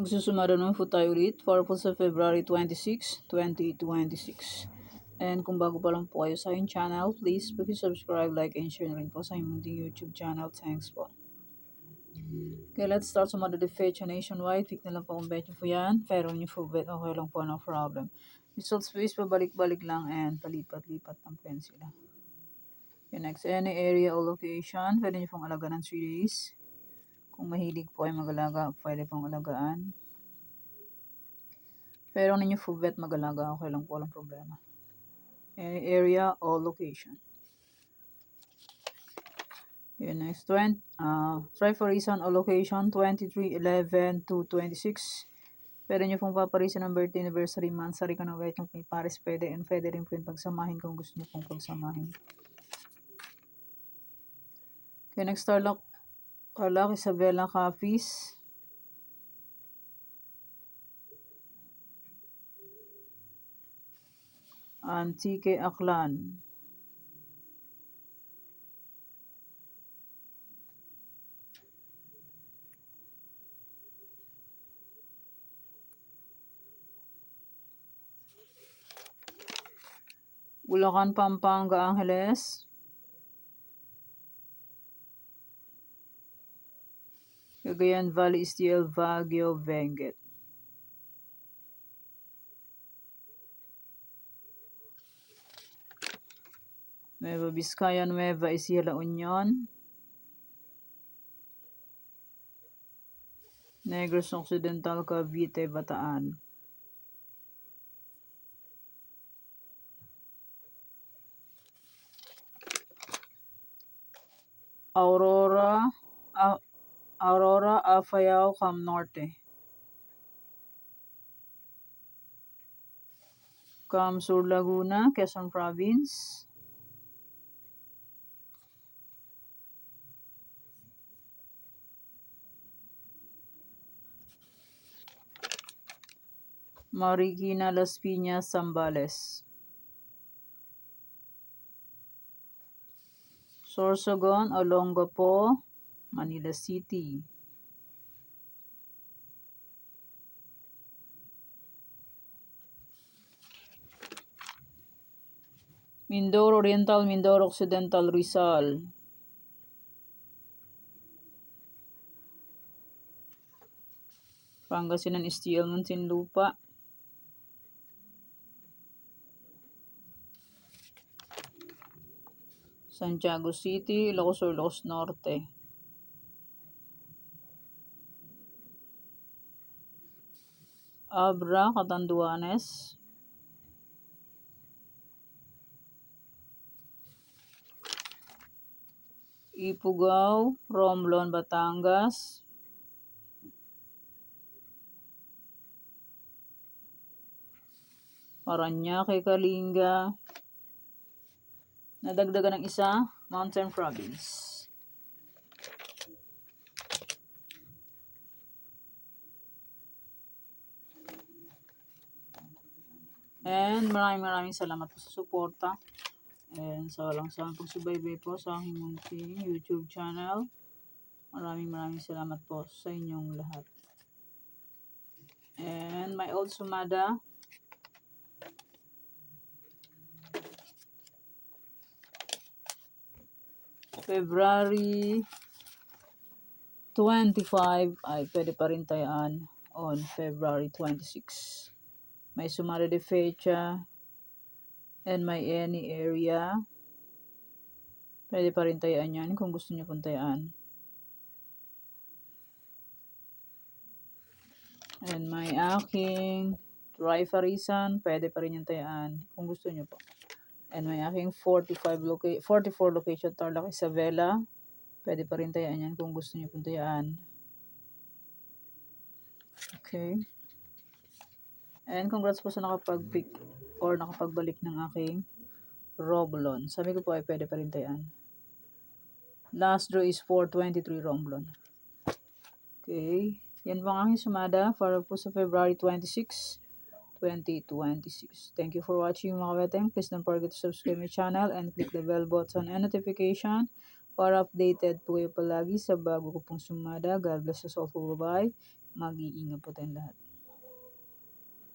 Magsusumara naman po tayo ulit para po sa February 26, 2026. And kung bago pa lang po kayo sa aking channel, please subscribe, like, and share na rin po sa aking munting YouTube channel. Thanks po. Okay, let's start sa Mother Fetch nationwide. Pick na lang po kung bet nyo po yan. Pero nyo po bet, okay lang po, no problem. Results please, pabalik-balik lang and palipat-lipat lang po yan sila. Okay, next, any area or location. Pwede nyo pong alaga ng 3 days. Kung mahilig po ay mag-alaga, pwede pong alagaan. Pero ninyo full bet mag-alaga, okay lang po, walang problema. Any area or location. Okay, next, try for reason or location, 23/11/226. Pwede nyo pong paparisan ng birthday, anniversary, month, sari ka ng wet, yung pares pwede, and pwede rin po yung pagsamahin kung gusto nyo pong pagsamahin. Okay, next, Tarlac Isabela Capiz. Antique Aklan. Bulacan, Pampanga, Angeles. Cagayan Valley, Steel, Baguio, Benguet. Nueva Vizcaya, Nueva Ecija, La Union. Negros Occidental, Cavite, Bataan. Aurora, Afayao, Cam Norte. Cam Sur, Laguna, Quezon Province. Marikina, Las Piñas, Zambales. Sorsogon, Olongapo, Manila City. Mindoro Oriental, Mindoro Occidental, Rizal. Pangasinan, Steel, Muntinlupa. Santiago City, Ilocos Sur, Ilocos Norte. Abra, Catanduanes. Ifugao, Romblon, Batangas. Parañaque, Kalinga. Nadagdagan ng isa, Mountain Province. And maraming salamat po sa suporta. And sa walang sawang pagsubaybay po sa aking munting YouTube channel. Maraming salamat po sa inyong lahat. And my old sumada. February 25 ay pwede pa rin tayaan on February 26. May sumada de fecha and may any area. Pwede pa rin tayaan yan kung gusto nyo pong tayaan. And may aking Trifarisan, pwede pa rin yung tayaan kung gusto nyo po. And may aking 44 location Tarlac Isabela, pwede pa rin tayaan yan kung gusto nyo pong tayaan. Okay. And congrats po sa nakapag-pick or nakapagbalik ng aking Romblon. Sabi ko po ay pwede pa rin tayaan. Last draw is 423 Romblon. Okay. Yan po ang aking sumada para po sa February 26, 2026. Thank you for watching mga kabeteng. Please don't forget to subscribe my channel and click the bell button and notification para updated po kayo palagi sa bago ko pong sumada. God bless us all. Bye-bye. mag-iingat po tayong lahat.